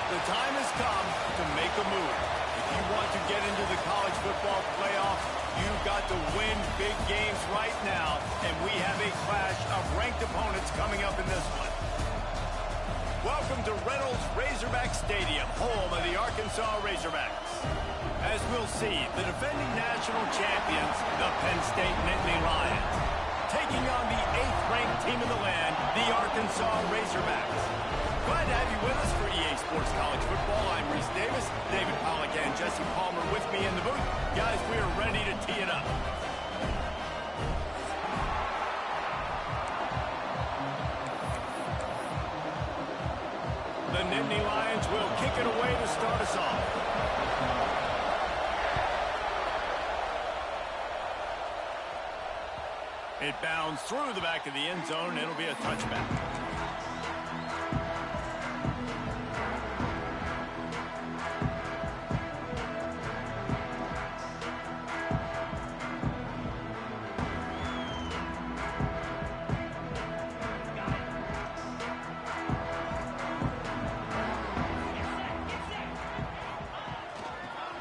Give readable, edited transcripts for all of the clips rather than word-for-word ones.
The time has come to make a move. If you want to get into the college football playoffs, you've got to win big games right now, and we have a clash of ranked opponents coming up in this one. Welcome to Reynolds Razorback Stadium, home of the Arkansas Razorbacks. As we'll see, the defending national champions, the Penn State Nittany Lions, taking on the 8th-ranked team in the land, the Arkansas Razorbacks. Glad to have you with us for EA Sports College Football. I'm Reese Davis, David Pollack and Jesse Palmer with me in the booth. Guys, we are ready to tee it up. The Nittany Lions will kick it away to start us off. It bounds through the back of the end zone. It'll be a touchback.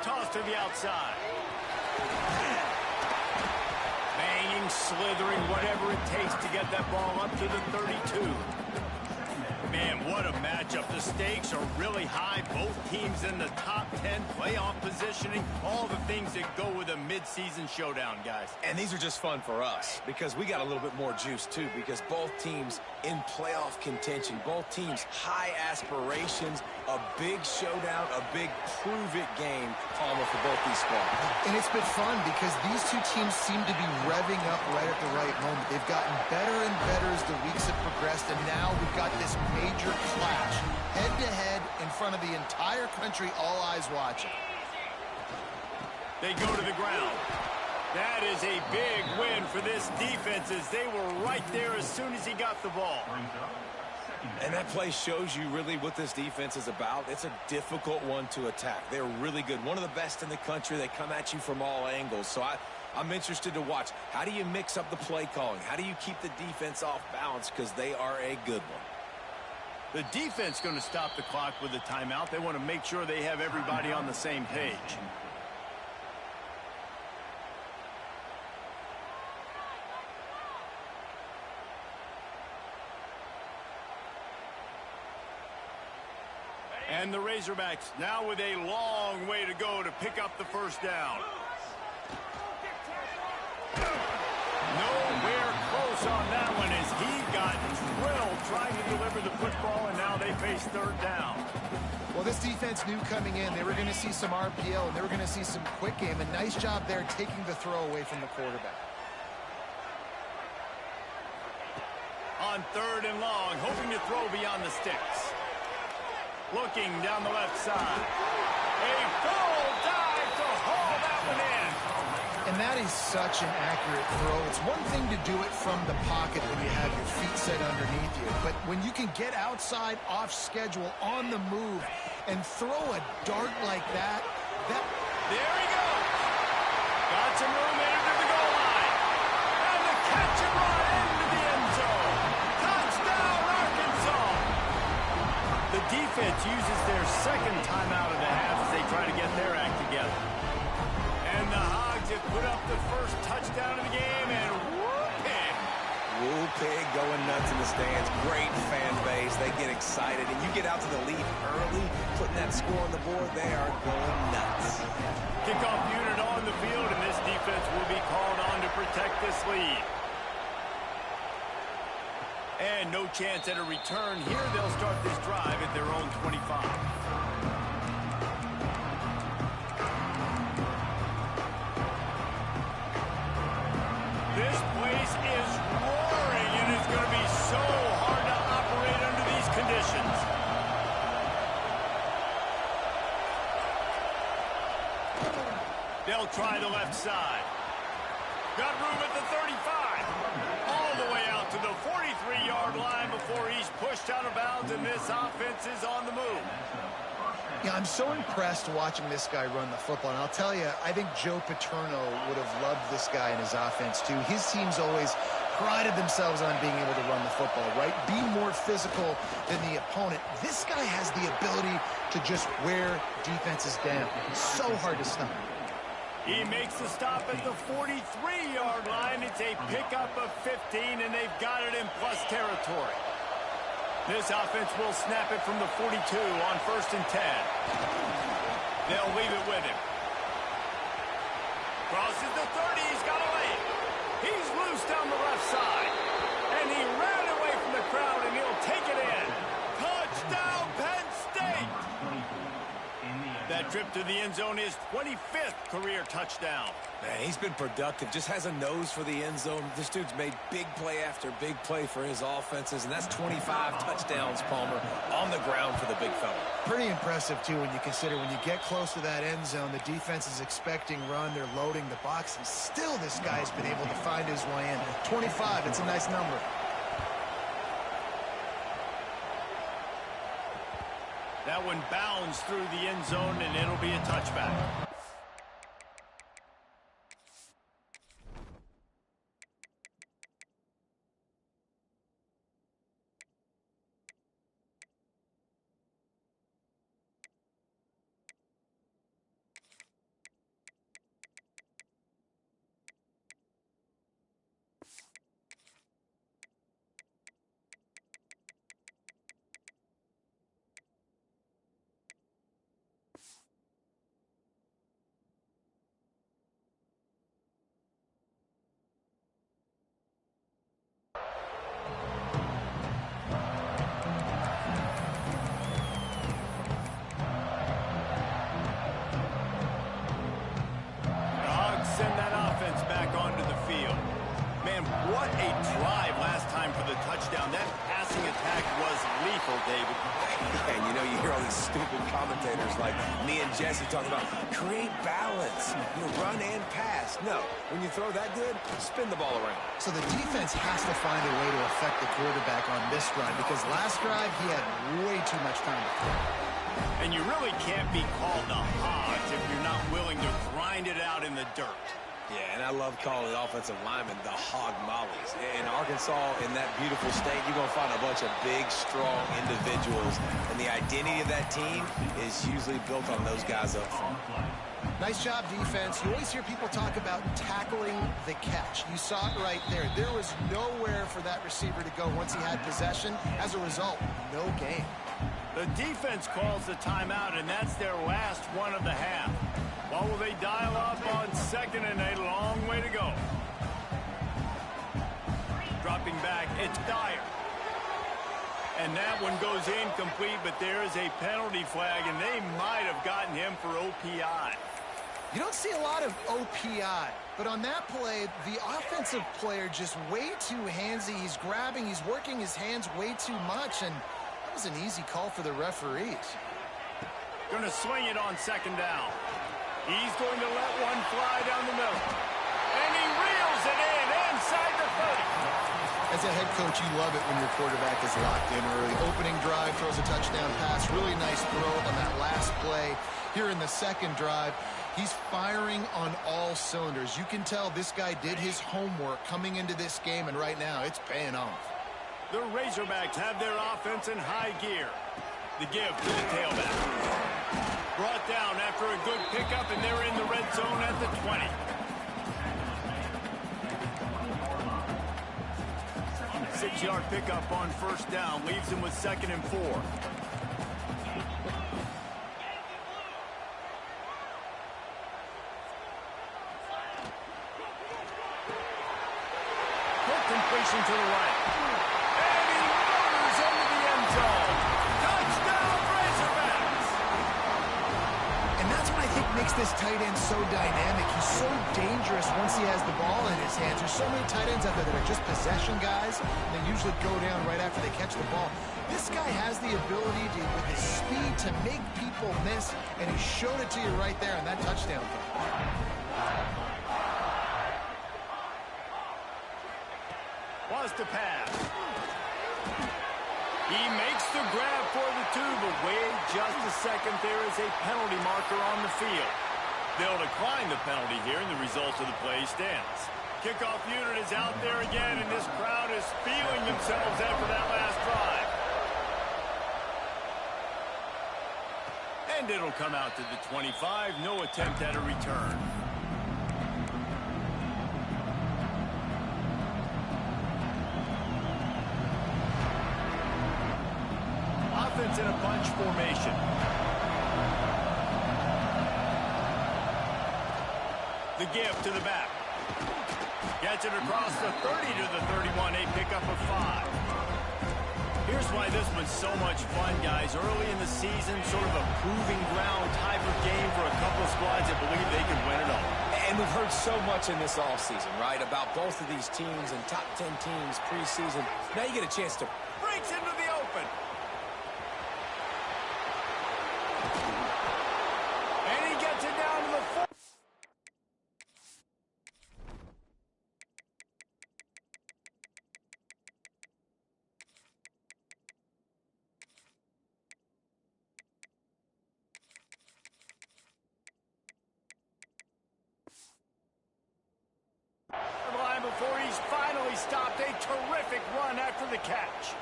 Toss to the outside. Slithering, whatever it takes to get that ball up to the 32. Man, what a matchup. The stakes are really high. Both teams in the top 10, playoff positioning, all the things that go with a midseason showdown, guys. And these are just fun for us because we got a little bit more juice, too, because both teams in playoff contention, both teams high aspirations, a big showdown, a big prove-it game, Palmer, for both these squads. And it's been fun because these two teams seem to be revving up right at the right moment. They've gotten better and better as the weeks have progressed, and now we've got this major clash, head-to-head in front of the entire country, all eyes watching. They go to the ground. That is a big win for this defense as they were right there as soon as he got the ball. And that play shows you really what this defense is about. It's a difficult one to attack. They're really good. One of the best in the country. They come at you from all angles. So I'm interested to watch. How do you mix up the play calling? How do you keep the defense off balance? Because they are a good one. The defense going to stop the clock with a timeout. They want to make sure they have everybody on the same page. And the Razorbacks now with a long way to go to pick up the first down. Nowhere close on that one as he got drilled trying to deliver the football, and now they face third down. Well, this defense knew coming in they were going to see some RPO and they were going to see some quick game. A nice job there taking the throw away from the quarterback. On third and long, hoping to throw beyond the sticks. Looking down the left side. A full dive to haul that one in. And that is such an accurate throw. It's one thing to do it from the pocket when you have your feet set underneath you. But when you can get outside, off schedule, on the move, and throw a dart like that, There he goes. Got some room into the goal line. And the catch and run into the end zone. Touchdown, Arkansas. The defense uses their second timeout of the half as they try to get their act together. And the Hogs have put up the first touchdown of the game, and whoop-pig. Woo-pig going nuts in the stands. Great fan base. They get excited. And you get out to the lead early, putting that score on the board, they are going nuts. Kickoff unit on the field, and this defense will be called on to protect this lead. And no chance at a return here. They'll start this drive at their own 25. This place is roaring, and it's going to be so hard to operate under these conditions. They'll try the left side. Got room at the 35. All the way out to the 43-yard line before he's pushed out of bounds, and this offense is on the move. Yeah, I'm so impressed watching this guy run the football. And I'll tell you, I think Joe Paterno would have loved this guy in his offense, too. His teams always prided themselves on being able to run the football, right? Be more physical than the opponent. This guy has the ability to just wear defenses down. So hard to stop. He makes the stop at the 43-yard line. It's a pickup of 15, and they've got it in plus territory. This offense will snap it from the 42 on 1st and 10. They'll leave it with him. Crosses the 30. He's got a lane. He's loose down the left side. And he ran away from the crowd, and he'll take it in. Touchdown, Penn State! That trip to the end zone is 25th career touchdown. Man, he's been productive. Just has a nose for the end zone. This dude's made big play after big play for his offenses, and that's 25 touchdowns, Palmer, on the ground for the big fella. Pretty impressive, too, when you consider when you get close to that end zone, the defense is expecting run. They're loading the box, and still this guy's been able to find his way in. 25, it's a nice number. That one bounds through the end zone, and it'll be a touchback. Send that offense back onto the field. Man, what a drive last time for the touchdown. That passing attack was lethal, David. And you know, you hear all these stupid commentators like me and Jesse talking about create balance, run and pass. No, when you throw that good, spin the ball around. So the defense has to find a way to affect the quarterback on this drive, because last drive he had way too much time to throw. And you really can't be called the Hogs if you're not willing to grind it out in the dirt. Yeah, and I love calling offensive linemen the hog mollies. In Arkansas, in that beautiful state, you're going to find a bunch of big, strong individuals. And the identity of that team is usually built on those guys up front. Nice job, defense. You always hear people talk about tackling the catch. You saw it right there. There was nowhere for that receiver to go once he had possession. As a result, no gain. The defense calls the timeout, and that's their last one of the half. What will they dial up on 2nd and a long way to go? Dropping back, it's Dyer. And that one goes incomplete, but there is a penalty flag, and they might have gotten him for OPI. You don't see a lot of OPI, but on that play, the offensive player just way too handsy. He's grabbing, he's working his hands way too much, and that was an easy call for the referees. Going to swing it on 2nd down. He's going to let one fly down the middle. And he reels it in inside the 30. As a head coach, you love it when your quarterback is locked in early. Opening drive, throws a touchdown pass. Really nice throw on that last play. Here in the 2nd drive, he's firing on all cylinders. You can tell this guy did his homework coming into this game, and right now it's paying off. The Razorbacks have their offense in high gear. The give to the tailback. Brought down after a good pickup, and they're in the red zone at the 20. Six-yard pickup on 1st down. Leaves him with 2nd and 4. Quick completion to the right. And he motors into the end zone. Touchdown, Razorbacks! And that's what I think makes this tight end so dynamic. He's so dangerous once he has the ball in his hands. There's so many tight ends out there that are just possession guys. They usually go down right after they catch the ball. This guy has the ability to, with his speed, to make people miss, and he showed it to you right there in that touchdown play. Was to pass. He makes the grab for the 2, but wait just a second. There is a penalty marker on the field. They'll decline the penalty here, and the result of the play stands. Kickoff unit is out there again, and this crowd is feeling themselves after that last drive. And it'll come out to the 25. No attempt at a return. Offense in a bunch formation. The give to the back. Gets it across the 30 to the 31. A pickup of 5. Here's why this was so much fun, guys. Early in the season, sort of a proving ground type of game for a couple of squads that believe they can win it all. And we've heard so much in this offseason, right, about both of these teams and top 10 teams preseason. Now you get a chance to... Breaks into the open. And he gets it down to the 4. Before he's finally stopped. A terrific run after the catch.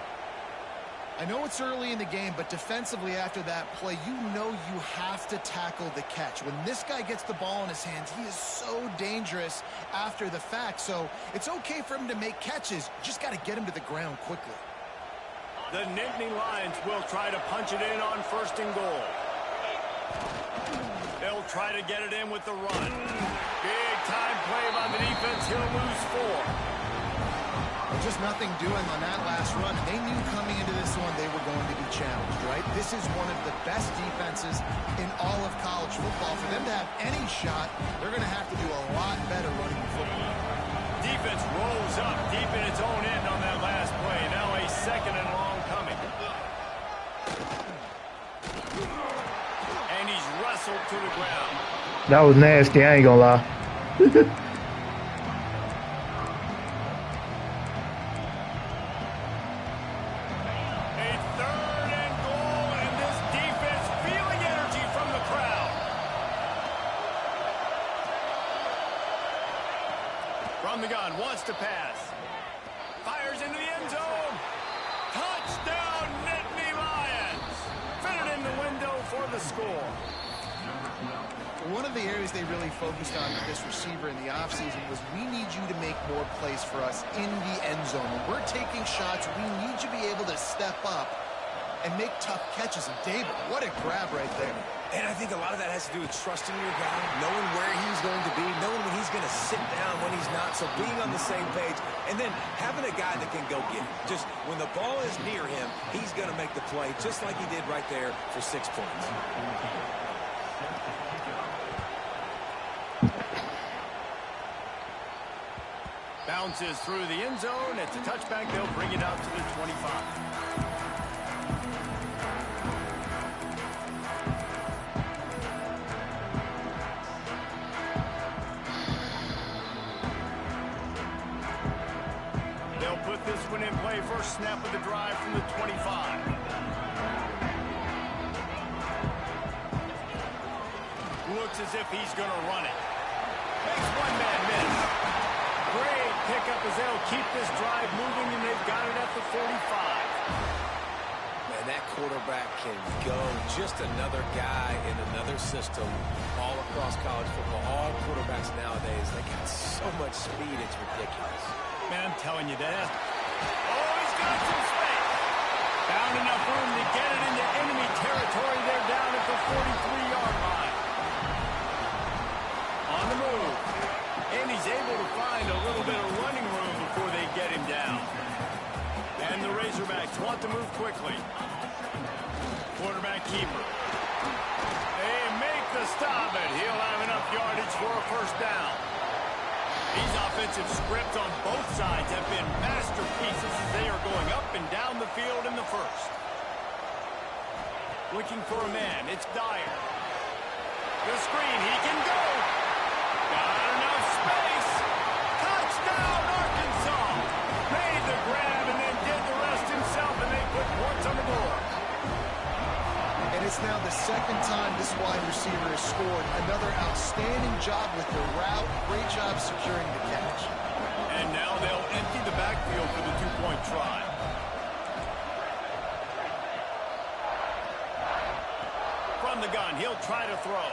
I know it's early in the game, but defensively after that play, you know you have to tackle the catch. When this guy gets the ball in his hands, he is so dangerous after the fact. So it's okay for him to make catches. You just got to get him to the ground quickly. The Nittany Lions will try to punch it in on 1st and goal. They'll try to get it in with the run. Big time play by the defense. He'll lose 4. Well, just nothing doing on that last run. They knew coming into this one they were going to be challenged, right? This is one of the best defenses in all of college football. For them to have any shot, they're going to have to do a lot better running the football. Defense rolls up deep in its own end on that last play. Now a 2nd and long coming. And he's wrestled to the ground. That was nasty, I ain't gonna lie. A 3rd and goal, and this defense feeling energy from the crowd. From the gun, wants to pass. Fires into the end zone. Touchdown, Nittany Lions. Fitted in the window for the score. One of the areas they really focused on with this receiver in the offseason was we need you to make more plays for us in the end zone. When we're taking shots, we need you to be able to step up and make tough catches. And David, what a grab right there. And I think a lot of that has to do with trusting your guy, knowing where he's going to be, knowing when he's going to sit down, when he's not. So being on the same page, and then having a guy that can go get it. Just when the ball is near him, he's going to make the play, just like he did right there for 6 points. Bounces through the end zone. It's a touchback. They'll bring it out to the 25. They'll put this one in play. First snap of the drive from the 25. Looks as if he's going to run it. Makes one man miss. Great pickup as they'll keep this drive moving, and they've got it at the 45. Man, that quarterback can go. Just another guy in another system all across college football. All quarterbacks nowadays, they got so much speed, it's ridiculous. Man, I'm telling you that. Oh, he's got some space. Found enough room to get it into enemy territory. They're down at the 43-yard line. On the move. And he's able to find a little bit of running room before they get him down. And the Razorbacks want to move quickly. Quarterback keeper. They make the stop, and he'll have enough yardage for a first down. These offensive scripts on both sides have been masterpieces as they are going up and down the field in the first. Looking for a man. It's Dyer. The screen. He can go. Got enough space. Touchdown, Arkansas. Made the grab and then did the rest himself, and they put points on the board. And it's now the 2nd time this wide receiver has scored. Another outstanding job with the route. Great job securing the catch. And now they'll empty the backfield for the 2-point try. From From the gun, he'll try to throw.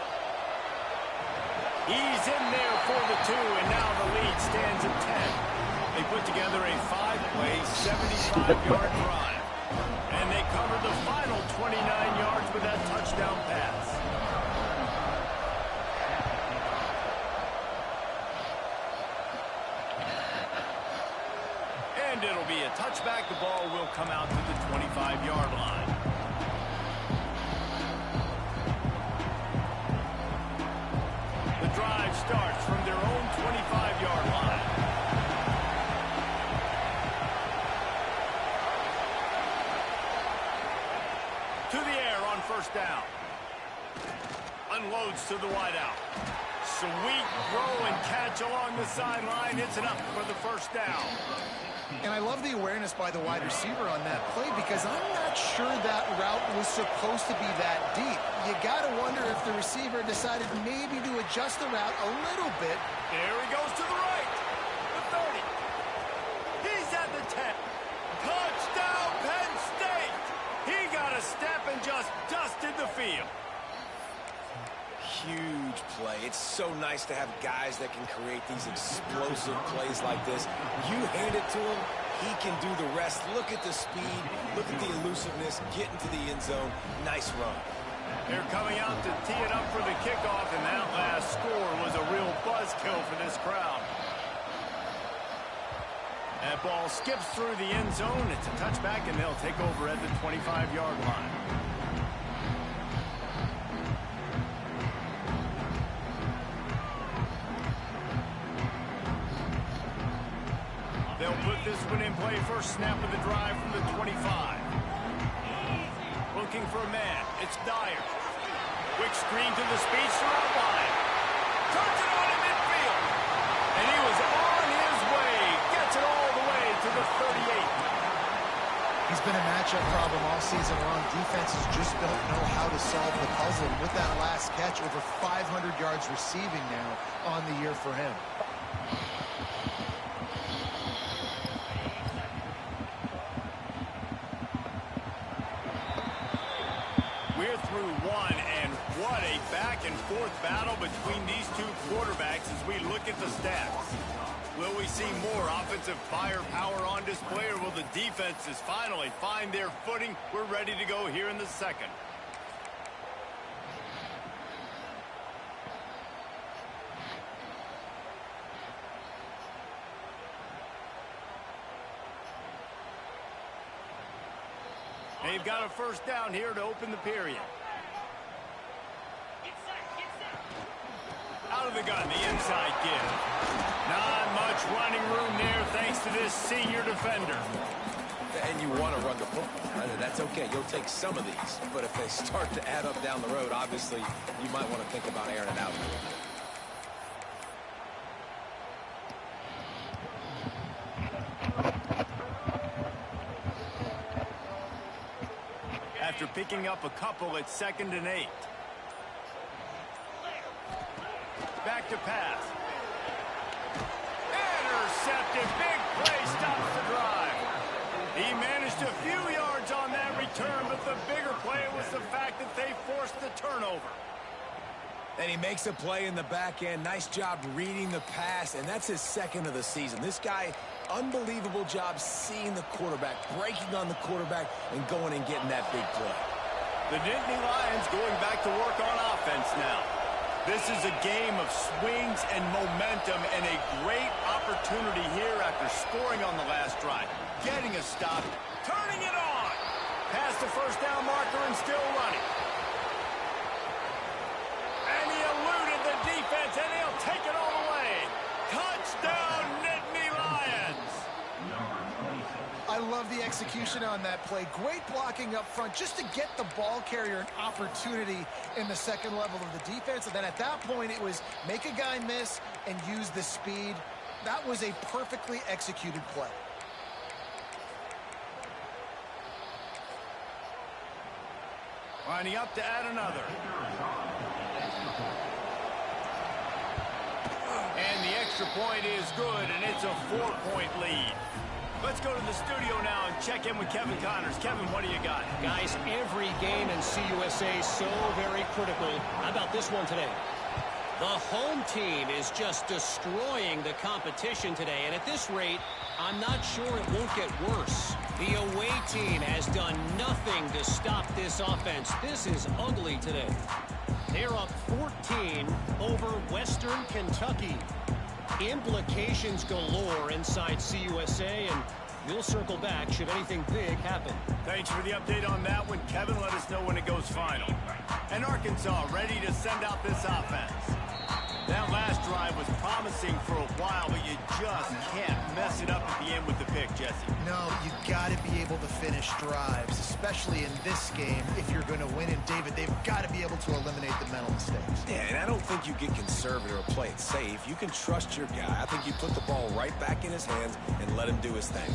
He's in there for the 2, and now the lead stands at 10. They put together a 5-play, 75-yard drive. And they covered the final 29 yards with that touchdown pass. And it'll be a touchback. The ball will come out to the 25-yard line. The drive starts from their own 25-yard line. To the air on first down. Unloads to the wideout. Sweet throw and catch along the sideline. Hits it up for the first down. And I love the awareness by the wide receiver on that play because I'm not sure that route was supposed to be that deep. You got to wonder if the receiver decided maybe to adjust the route a little bit. There he goes to the right. The 30. He's at the 10. Touchdown, Penn State. He got a step and just dusted the field. Huge play. It's so nice to have guys that can create these explosive plays like this. You hand it to him, he can do the rest. Look at the speed. Look at the elusiveness. Get into the end zone. Nice run. They're coming out to tee it up for the kickoff, and that last score was a real buzzkill for this crowd. That ball skips through the end zone. It's a touchback, and they'll take over at the 25-yard line. They'll put this one in play. First snap of the drive from the 25. Looking for a man. It's Dyer. Quick screen to the speedster out wide. Turns it on in midfield. And he was on his way. Gets it all the way to the 38. He's been a matchup problem all season long. Defenses just don't know how to solve the puzzle. And with that last catch, over 500 yards receiving now on the year for him. Back-and-forth battle between these two quarterbacks as we look at the stats. Will we see more offensive firepower on display, or will the defenses finally find their footing? We're ready to go here in the second. They've got a first down here to open the period. Out of the gun, the inside give. Not much running room there thanks to this senior defender. And you want to run the football. That's okay. You'll take some of these. But if they start to add up down the road, obviously, you might want to think about airing it out. After picking up a couple, it's 2nd and 8. Back to pass. Intercepted. Big play stops the drive. He managed a few yards on that return, but the bigger play was the fact that they forced the turnover. And he makes a play in the back end. Nice job reading the pass, and that's his 2nd of the season. This guy, unbelievable job seeing the quarterback, breaking on the quarterback, and going and getting that big play. The Nittany Lions going back to work on offense now. This is a game of swings and momentum, and a great opportunity here after scoring on the last drive. Getting a stop, turning it on. Past the first down marker and still running. And he eluded the defense, and he'll take it all the way. Touchdown, Nittany Lions. I love the execution on that play. Great blocking up front just to get the ball carrier an opportunity in the second level of the defense. And then at that point, it was make a guy miss and use the speed. That was a perfectly executed play. Lining up to add another. And the extra point is good, and it's a 4-point lead. Let's go to the studio now and check in with Kevin Connors. Kevin, what do you got? Guys, every game in CUSA is so very critical. How about this one today? The home team is just destroying the competition today, and at this rate, I'm not sure it won't get worse. The away team has done nothing to stop this offense. This is ugly today. They're up 14 over Western Kentucky. Implications galore inside CUSA, and we'll circle back should anything big happen. Thanks for the update on that one, Kevin. Let us know when it goes final. And Arkansas ready to send out this offense. That last drive was promising for a while, but you just can't mess it up at the end with the pick, Jesse. No, you got to be able to finish drives, especially in this game. If you're going to win, and David, they've got to be able to eliminate the mental mistakes. Yeah, and I don't think you get conservative or play it safe. You can trust your guy. I think you put the ball right back in his hands and let him do his thing.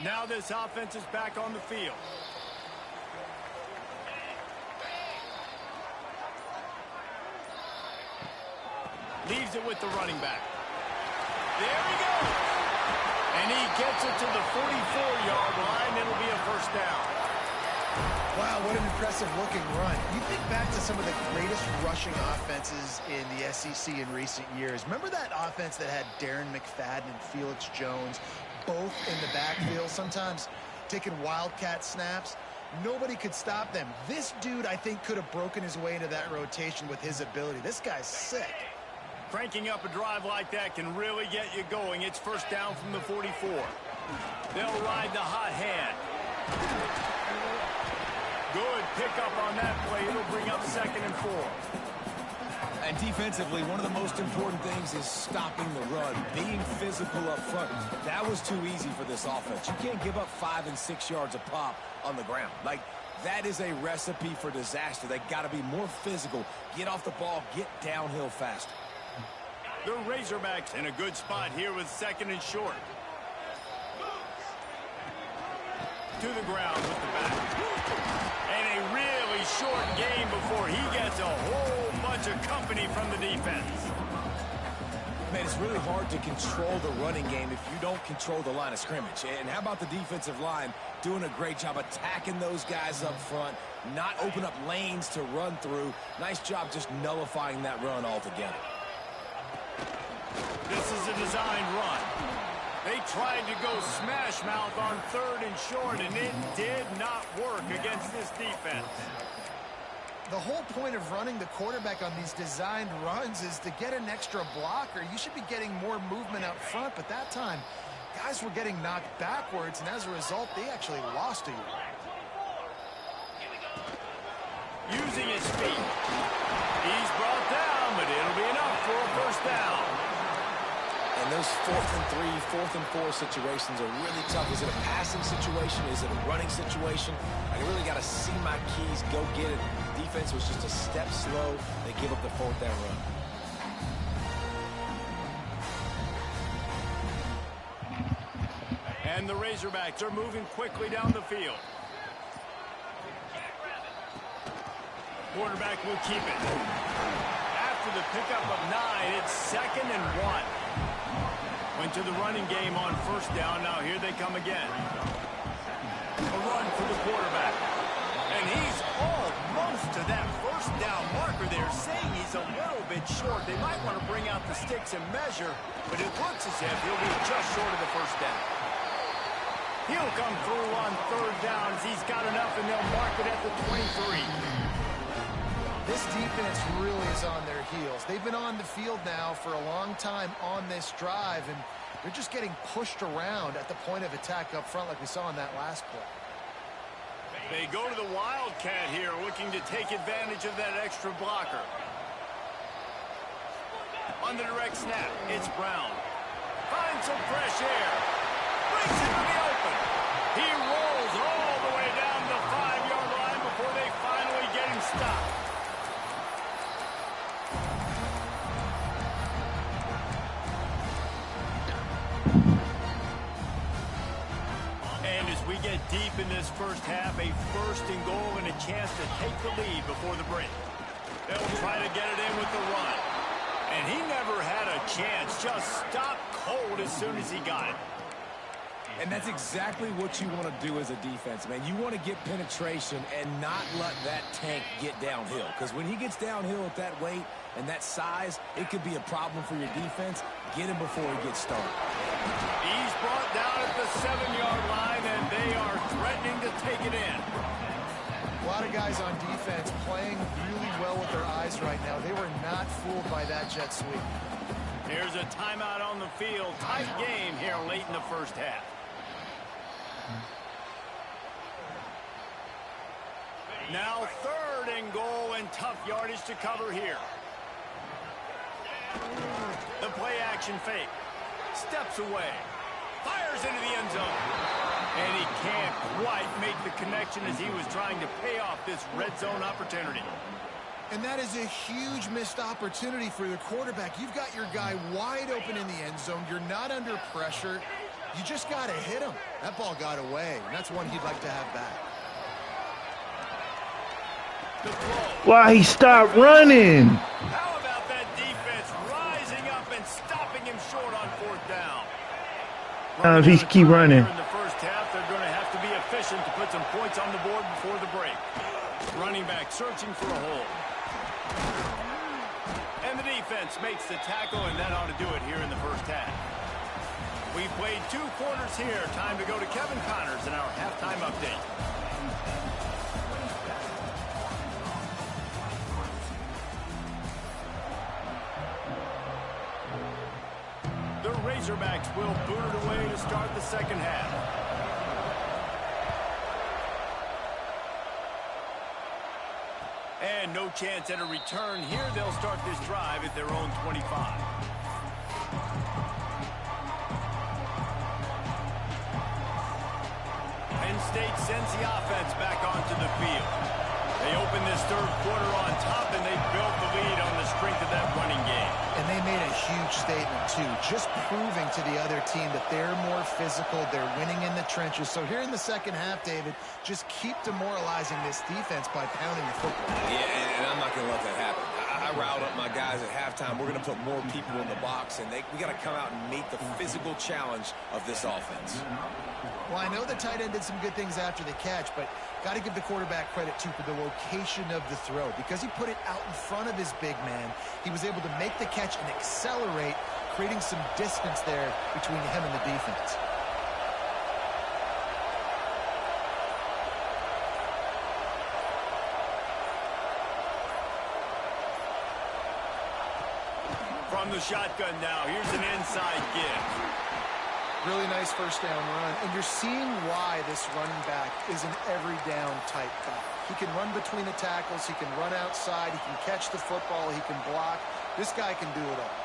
Now this offense is back on the field. Leaves it with the running back. There he goes. And he gets it to the 44-yard line. It'll be a first down. Wow, what an impressive-looking run. You think back to some of the greatest rushing offenses in the SEC in recent years. Remember that offense that had Darren McFadden and Felix Jones both in the backfield, sometimes taking wildcat snaps? Nobody could stop them. This dude, I think, could have broken his way into that rotation with his ability. This guy's sick. Cranking up a drive like that can really get you going. It's first down from the 44. They'll ride the hot hand. Good pickup on that play. It'll bring up 2nd and 4. And defensively, one of the most important things is stopping the run, being physical up front. That was too easy for this offense. You can't give up 5 and 6 yards a pop on the ground. Like, that is a recipe for disaster. They got to be more physical, get off the ball, get downhill fast. The Razorbacks in a good spot here with 2nd and short. To the ground with the back. And a really short game before he gets a whole bunch of company from the defense. Man, it's really hard to control the running game if you don't control the line of scrimmage. And how about the defensive line doing a great job attacking those guys up front, not open up lanes to run through. Nice job just nullifying that run altogether. This is a designed run. They tried to go smash mouth on 3rd and short, and it did not work against this defense. The whole point of running the quarterback on these designed runs is to get an extra blocker. You should be getting more movement up front, but that time, guys were getting knocked backwards, and as a result, they actually lost to you. Using his feet. He's brought down, but it'll be enough for a first down. And those 4th and 3, 4th and 4 situations are really tough. Is it a passing situation? Is it a running situation? I really got to see my keys, go get it. Defense was just a step slow. They give up the 4th down run. And the Razorbacks are moving quickly down the field. Quarterback will keep it. After the pickup of 9, it's 2nd and 1. Went to the running game on first down. Now here they come again. A run for the quarterback. And he's almost to that first down marker there, saying he's a little bit short. They might want to bring out the sticks and measure, but it looks as if he'll be just short of the first down. He'll come through on 3rd down as he's got enough, and they'll mark it at the 23. This defense really is on their heels. They've been on the field now for a long time on this drive, and they're just getting pushed around at the point of attack up front like we saw in that last play. They go to the Wildcat here, looking to take advantage of that extra blocker. On the direct snap, it's Brown. Finds some fresh air. Brings it to the open. He rolls all the way down the 5-yard line before they finally get him stopped. And as we get deep in this first half, a 1st and goal and a chance to take the lead before the break. They'll try to get it in with the run. And he never had a chance. Just stopped cold as soon as he got it. And that's exactly what you want to do as a defense, man. You want to get penetration and not let that tank get downhill. Because when he gets downhill at that weight and that size, it could be a problem for your defense. Get him before he gets started. He's brought down at the 7-yard line, and they are threatening to take it in. A lot of guys on defense playing really well with their eyes right now. They were not fooled by that jet sweep. Here's a timeout on the field. Tight game here late in the first half. Now 3rd and goal and tough yardage to cover here. The play action fake. Steps away. Fires into the end zone. And he can't quite make the connection as he was trying to pay off this red zone opportunity. And that is a huge missed opportunity for the quarterback. You've got your guy wide open in the end zone. You're not under pressure. You just got to hit him. That ball got away, and that's one he'd like to have back. Why he stopped running? How about that defense rising up and stopping him short on 4th down? If he keep running. In the first half, they're going to have to be efficient to put some points on the board before the break. Running back searching for a hole. And the defense makes the tackle, and that ought to do it here in the first half. We've played 2 quarters here. Time to go to Kevin Connors in our halftime update. The Razorbacks will boot it away to start the second half. And no chance at a return here. They'll start this drive at their own 25. Penn State sends the offense back onto the field. They open this 3rd quarter on top, and they built the lead on the strength of that running game. And they made a huge statement, too, just proving to the other team that they're more physical, they're winning in the trenches. So here in the second half, David, just keep demoralizing this defense by pounding the football. Yeah, and I'm not going to let that happen. I riled up my guys at halftime. We're going to put more people in the box, and we got to come out and meet the physical challenge of this offense. Well, I know the tight end did some good things after the catch, but got to give the quarterback credit, too, for the location of the throw. Because he put it out in front of his big man, he was able to make the catch and accelerate, creating some distance there between him and the defense. From the shotgun now, here's an inside give. Really nice first down run, and you're seeing why this running back is an every down type back. He can run between the tackles, he can run outside, he can catch the football, he can block. This guy can do it all.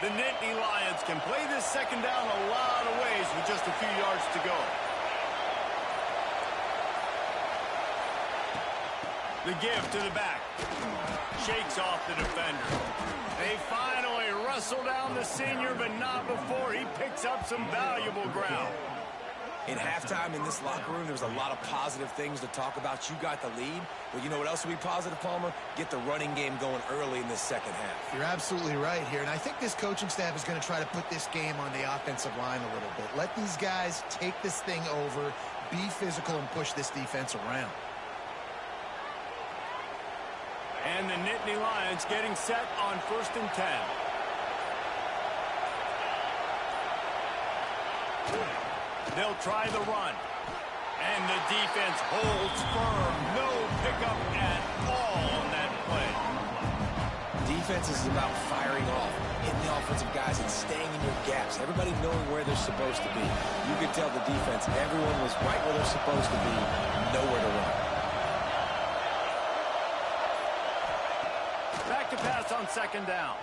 The Nittany Lions can play this second down a lot of ways with just a few yards to go. The give to the back. Shakes off the defender. They finally wrestle down the senior, but not before he picks up some valuable ground. In halftime in this locker room, there's a lot of positive things to talk about. You got the lead, but you know what else will be positive, Palmer? Get the running game going early in this second half. You're absolutely right here, and I think this coaching staff is going to try to put this game on the offensive line a little bit. Let these guys take this thing over, be physical, and push this defense around. And the Nittany Lions getting set on 1st and 10. They'll try the run. And the defense holds firm. No pickup at all on that play. Defense is about firing off, hitting the offensive guys, and staying in your gaps. Everybody knowing where they're supposed to be. You could tell the defense, everyone was right where they're supposed to be, nowhere to run. Back to pass on 2nd down.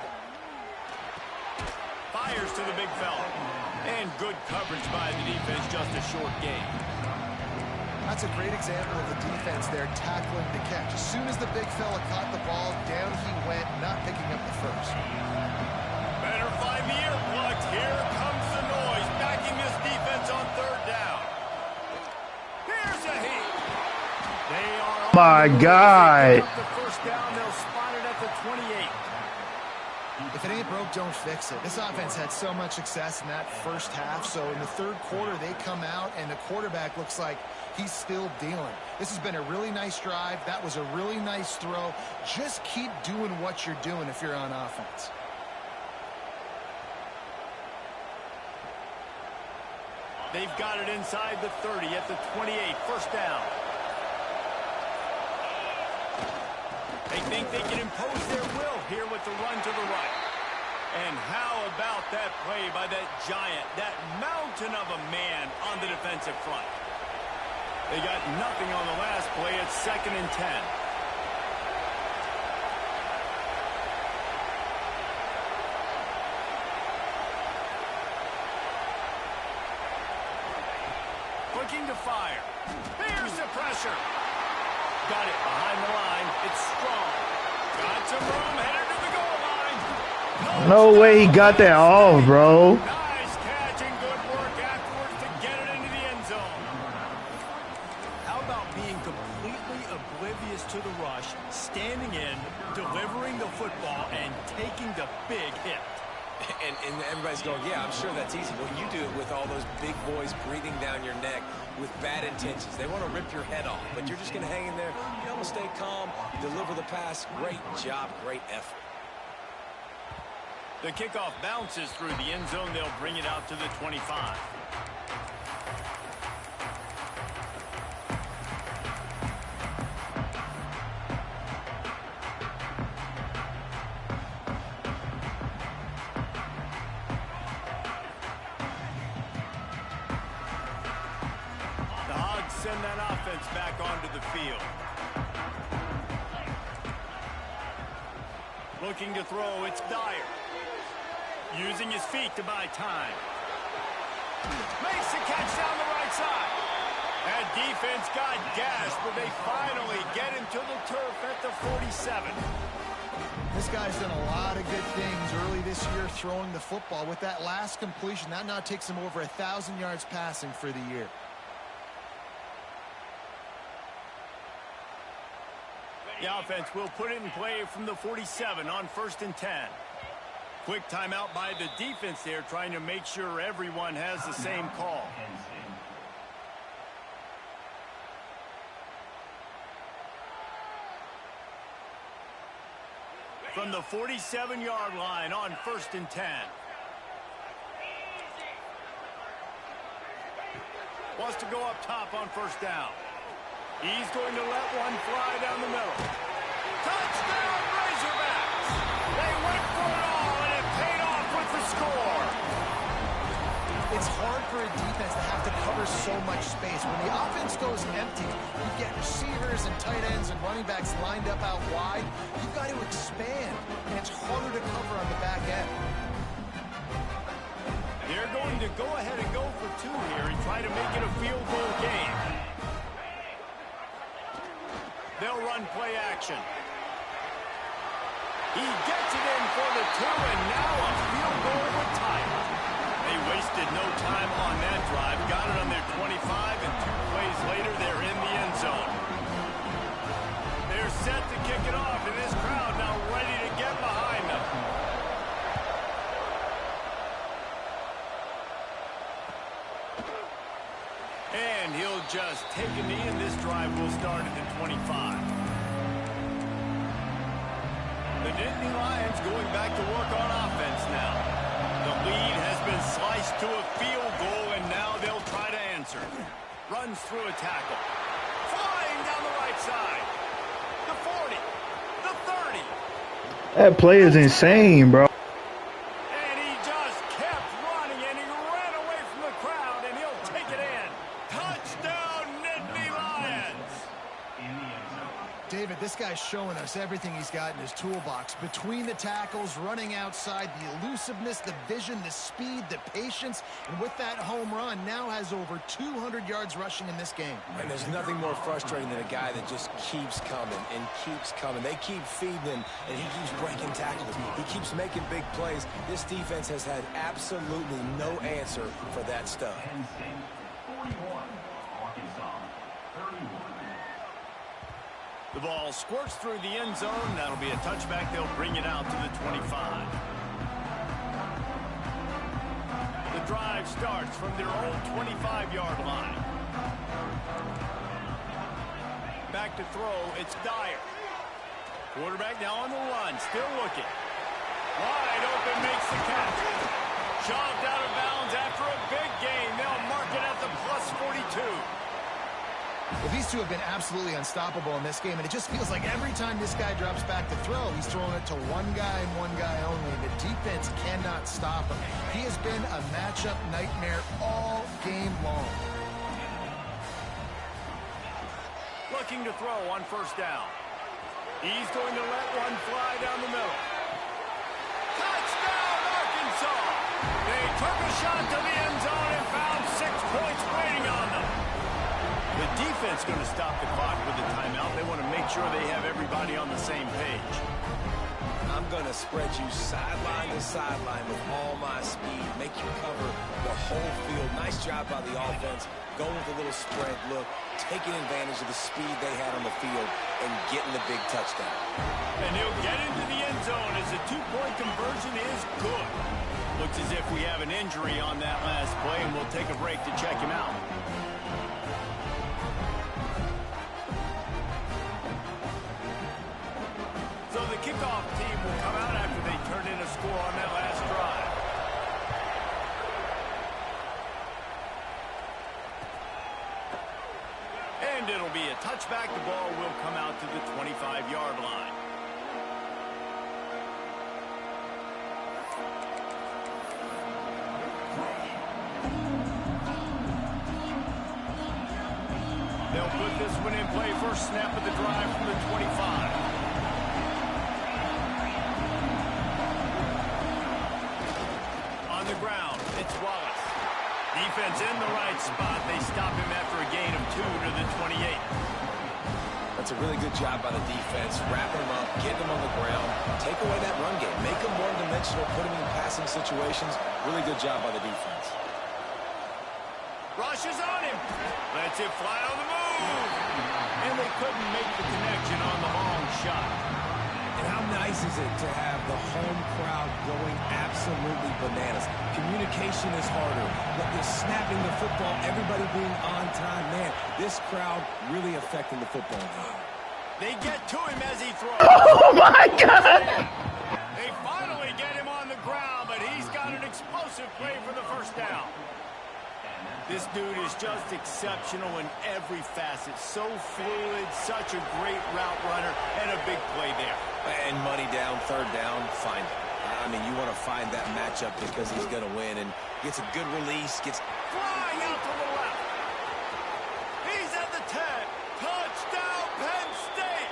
Fires to the big fella. And good coverage by the defense, just a short gain. That's a great example of the defense there tackling the catch. As soon as the big fella caught the ball, down he went, not picking up the first. Better find the earplugs. Here comes the noise, backing this defense on 3rd down. My God. The first down, they'll spot it at the 28. If it ain't broke, don't fix it. This offense had so much success in that first half, so in the third quarter, they come out, and the quarterback looks like he's still dealing. This has been a really nice drive. That was a really nice throw. Just keep doing what you're doing if you're on offense. They've got it inside the 30 at the 28. First down. They think they can impose their will here with the run to the right. And how about that play by that giant, that mountain of a man on the defensive front? They got nothing on the last play. It's 2nd and 10. Looking to fire. Here's the pressure. Got it behind the line. It's strong. Got some room. Headed to the goal line. No way he got that off, bro. Nice catch and good work afterwards to get it into the end zone. How about being completely oblivious to the rush, standing in, delivering the football, and taking the big hit? And everybody's going, yeah, I'm sure that's easy. Well, you do it with all those big boys breathing down your neck with bad intentions. They want to rip your head off, but you're just going to hang in there. You're going to stay calm, deliver the pass. Great job, great effort. The kickoff bounces through the end zone. They'll bring it out to the 25. Send that offense back onto the field. Looking to throw, it's Dyer. Using his feet to buy time. Makes the catch down the right side. That defense got gas, but they finally get him to the turf at the 47. This guy's done a lot of good things early this year throwing the football. With that last completion, that now takes him over 1,000 yards passing for the year. The offense will put it in play from the 47 on 1st and 10. Quick timeout by the defense there, trying to make sure everyone has the same call. From the 47-yard line on 1st and 10. Wants to go up top on 1st down. He's going to let one fly down the middle. Touchdown, Razorbacks! They went for it all, and it paid off with the score. It's hard for a defense to have to cover so much space. When the offense goes empty, you get receivers and tight ends and running backs lined up out wide. You've got to expand, and it's harder to cover on the back end. They're going to go ahead and go for 2 here and try to make it a field goal game. They'll run play action. He gets it in for the 2, and now a field goal would tie it. They wasted no time on that drive. Got it on their 25, and 2 plays later, they're in the end zone. They're set to kick it off, and this crowd now ready to get behind them. And he'll just take a knee, and this drive will start at the 25. The Nittany Lions going back to work on offense now. The lead has been sliced to a field goal, and now they'll try to answer. Runs through a tackle. Flying down the right side. The 40. The 30. That play is insane, bro. And he just kept running, and he ran away from the crowd, and he'll take it in. Touchdown, Nittany Lions! David, this guy's showing us everything he's got in his toolbox. Between the tackles, running outside, the elusiveness, the vision, the speed, the patience, and with that home run, now has over 200 yards rushing in this game. And there's nothing more frustrating than a guy that just keeps coming and keeps coming. They keep feeding him, and he keeps breaking tackles. He keeps making big plays. This defense has had absolutely no answer for that stuff. The ball squirts through the end zone. That'll be a touchback. They'll bring it out to the 25. The drive starts from their own 25-yard line. Back to throw, it's Dyer. Quarterback now on the run, still looking. Wide open, makes the catch. Shoved out of bounds after a big gain. They'll mark it at the plus 42. Well, these two have been absolutely unstoppable in this game, and it just feels like every time this guy drops back to throw, he's throwing it to one guy and one guy only. The defense cannot stop him. He has been a matchup nightmare all game long. Looking to throw on first down. He's going to let one fly down the middle. Touchdown, Arkansas! They took a shot to the end zone and found 6 points waiting on them. The defense going to stop the clock with the timeout. They want to make sure they have everybody on the same page. I'm going to spread you sideline to sideline with all my speed, make you cover the whole field. Nice job by the offense, going with a little spread look, taking advantage of the speed they had on the field and getting the big touchdown. And he'll get into the end zone as the two-point conversion is good. Looks as if we have an injury on that last play, and we'll take a break to check him out. So the kickoff team will come out after they turn in a score on that last drive. And it'll be a touchback. The ball will come out to the 25-yard line. They'll put this one in play. First snap of the drive from the 25. On the ground, it's Wallace. Defense in the right spot. They stop him after a gain of 2 to the 28. That's a really good job by the defense. Wrapping him up, getting him on the ground, take away that run game, make him one-dimensional, put him in passing situations. Really good job by the defense. Rushes on him. Lets it fly on the move. And they couldn't make the connection on the long shot. And how nice is it to have the home crowd going absolutely bananas? Communication is harder, but the snapping the football, everybody being on time, man, this crowd really affecting the football game. They get to him as he throws. Oh my God! They finally get him on the ground, but he's got an explosive play for the first down. This dude is just exceptional in every facet. So fluid, such a great route runner, and a big play there. And money down, third down, find it. I mean, you want to find that matchup because he's going to win and gets a good release, gets flying out to the left. He's at the 10. Touchdown, Penn State.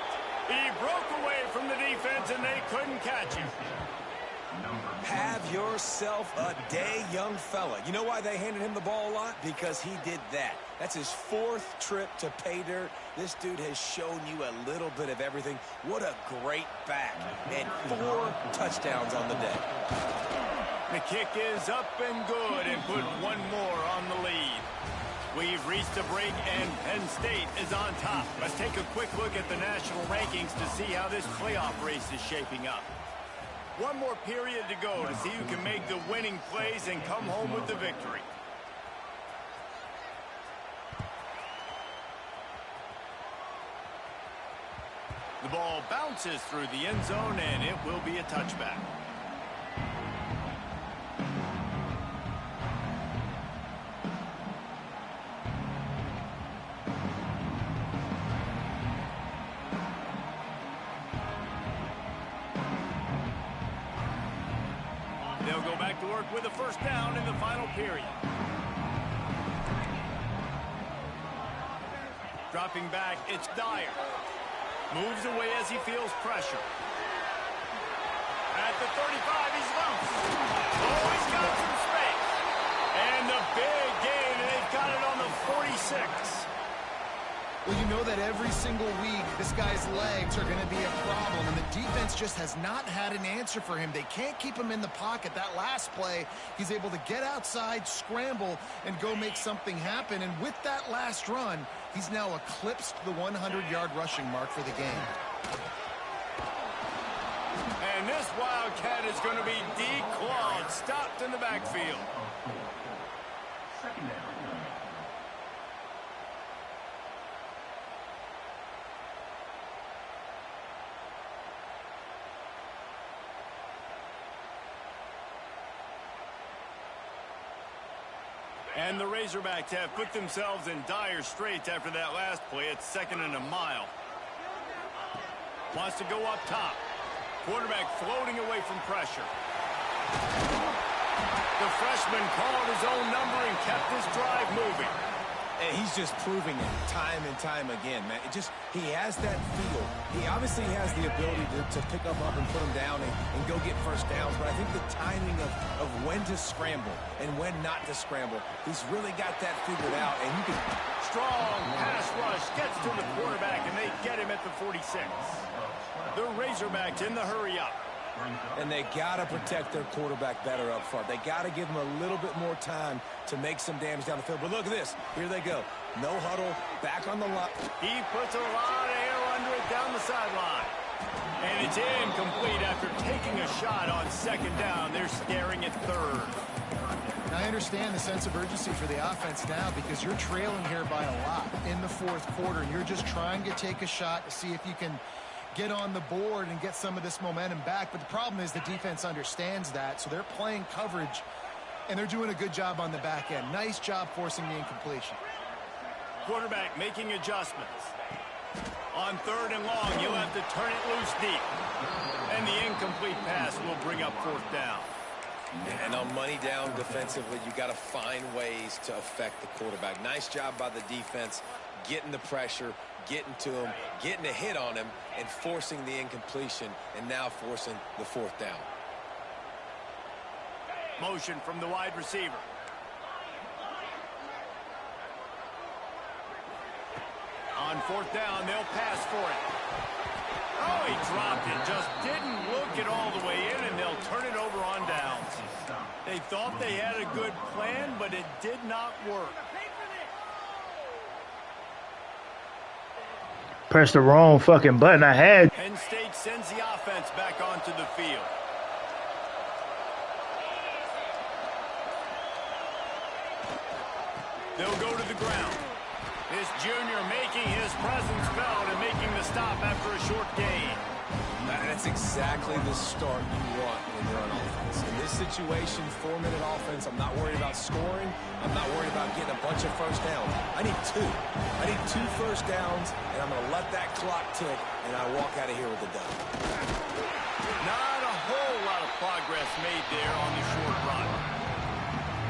He broke away from the defense, and they couldn't catch him. Have yourself a day, young fella. You know why they handed him the ball a lot? Because he did that. That's his 4th trip to pay dirt. This dude has shown you a little bit of everything. What a great back. And 4 touchdowns on the day. The kick is up and good, and put one more on the lead. We've reached a break, and Penn State is on top. Let's take a quick look at the national rankings to see how this playoff race is shaping up. One more period to go to see who can make the winning plays and come home with the victory. The ball bounces through the end zone, and it will be a touchback. They'll go back to work with a first down in the final period. Dropping back, it's Dyer. Moves away as he feels pressure. At the 35, he's loose. Oh, he's got some space. And the big gain, and they've got it on the 46. Well, you know that every single week, this guy's legs are going to be a problem, and the defense just has not had an answer for him. They can't keep him in the pocket. That last play, he's able to get outside, scramble, and go make something happen. And with that last run, he's now eclipsed the 100-yard rushing mark for the game. And this Wildcat is going to be declawed, stopped in the backfield. Second down. And the Razorbacks have put themselves in dire straits after that last play. It's 2nd and a mile. Wants to go up top. Quarterback floating away from pressure. The freshman called his own number and kept his drive moving. And he's just proving it time and time again, man. He has that feel. He obviously has the ability to pick up and put him down and go get first downs. But I think the timing of when to scramble and when not to scramble, he's really got that figured out. And you can... Strong pass rush gets to the quarterback, and they get him at the 46. The Razorbacks in the hurry up. And they got to protect their quarterback better up front. They got to give him a little bit more time to make some damage down the field. But look at this. Here they go. No huddle. Back on the line. He puts a lot of air under it down the sideline. And it's incomplete after taking a shot on 2nd down. They're staring at 3rd. I understand the sense of urgency for the offense now because you're trailing here by a lot in the 4th quarter. And you're just trying to take a shot to see if you can get on the board and get some of this momentum back. But the problem is the defense understands that, so they're playing coverage, and they're doing a good job on the back end. Nice job forcing the incompletion. Quarterback making adjustments. On 3rd and long, you'll have to turn it loose deep. And the incomplete pass will bring up 4th down. And on money down defensively, you got to find ways to affect the quarterback. Nice job by the defense, getting the pressure, getting to him, getting a hit on him, and forcing the incompletion, and now forcing the 4th down. Motion from the wide receiver. On 4th down, they'll pass for it. Oh, he dropped it. Just didn't look it all the way in, and they'll turn it over on downs. They thought they had a good plan, but it did not work. Pressed the wrong fucking button. I had. Penn State sends the offense back onto the field. They'll go to the ground. This junior making his presence felt and making the stop after a short gain. That's exactly the start you want when you're on offense. In this situation, 4-minute offense, I'm not worried about scoring. I'm not worried about getting a bunch of first downs. I need 2. I need 2 first downs, and I'm going to let that clock tick, and I walk out of here with a dub. Not a whole lot of progress made there on the short run.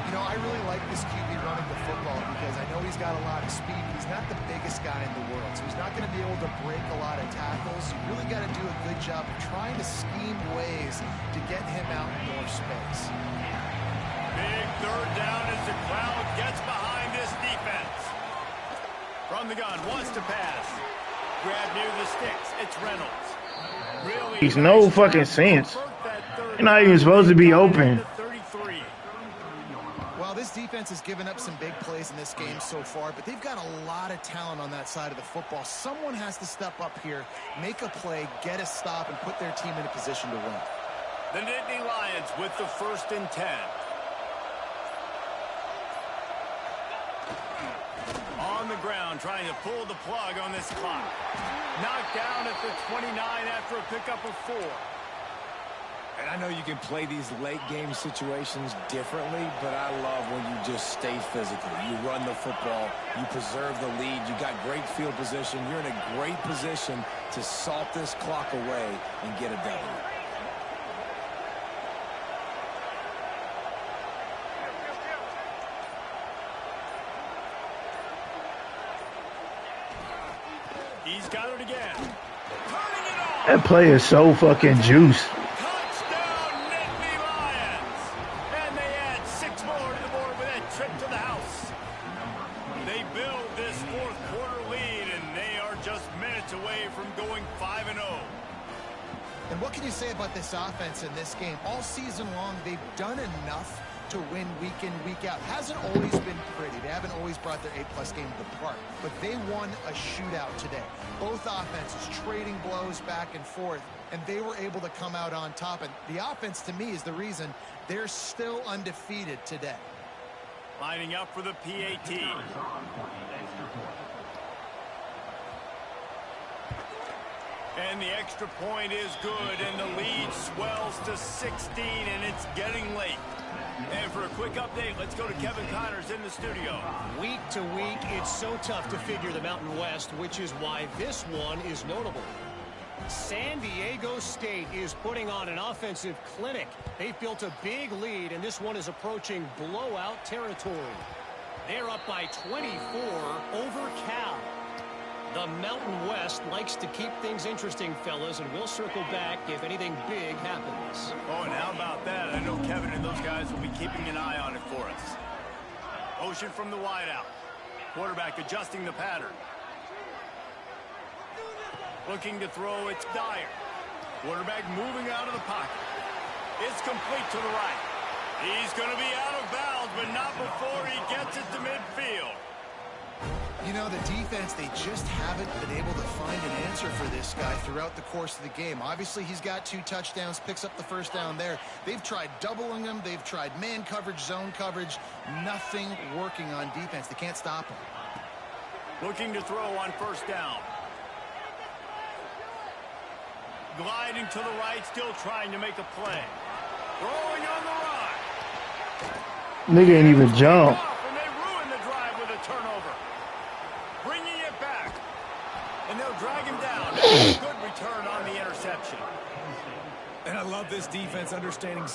You know, I really like this QB running the football because I know he's got a lot of speed. He's not the biggest guy in the world, so he's not going to be able to break a lot of tackles. You really got to do a good job of trying to scheme ways to get him out in more space. Big 3rd down as the crowd gets behind this defense. From the gun, wants to pass. Grab near the sticks. It's Reynolds. Really Makes no fucking sense. You're not even supposed to be open. Well, this defense has given up some big plays in this game so far, but they've got a lot of talent on that side of the football. Someone has to step up here, make a play, get a stop, and put their team in a position to win. The Nittany Lions with the 1st and 10. On the ground, trying to pull the plug on this clock. Knocked down at the 29 after a pickup of 4. And I know you can play these late game situations differently, but I love when you just stay physical. You run the football, you preserve the lead, you got great field position. You're in a great position to salt this clock away and get a W. He's got it again. Turning it on. That play is so fucking juice. Touchdown, Nittany Lions. And they add 6 more to the board with that trip to the house. They build this fourth quarter lead, and they are just minutes away from going 5-0. And what can you say about this offense in this game? All season long, they've done enough to win week in, week out. Hasn't always been pretty. They haven't always brought their 8+ game to the park. But they won a shootout today. Both offenses trading blows back and forth, and they were able to come out on top. And the offense, to me, is the reason they're still undefeated today. Lining up for the PAT. And the extra point is good, and the lead swells to 16, and it's getting late. And for a quick update, let's go to Kevin Connors in the studio. Week to week, it's so tough to figure the Mountain West, which is why this one is notable. San Diego State is putting on an offensive clinic. They've built a big lead, and this one is approaching blowout territory. They're up by 24 over Cal. The Mountain West likes to keep things interesting, fellas, and we'll circle back if anything big happens. Oh, and how about that? I know Kevin and those guys will be keeping an eye on it for us. Motion from the wideout. Quarterback adjusting the pattern. Looking to throw, it's Dyer. Quarterback moving out of the pocket. It's complete to the right. He's going to be out of bounds, but not before he gets it to midfield. You know, the defense, they just haven't been able to find an answer for this guy throughout the course of the game. Obviously, he's got 2 touchdowns, picks up the first down there. They've tried doubling him. They've tried man coverage, zone coverage. Nothing working on defense. They can't stop him. Looking to throw on first down. Gliding to the right, still trying to make a play. Throwing on the run. Nigga ain't even jump. And they ruin the drive with a turnover. Bringing it back. And they'll drag him down. Good return on the interception. And I love this defense understanding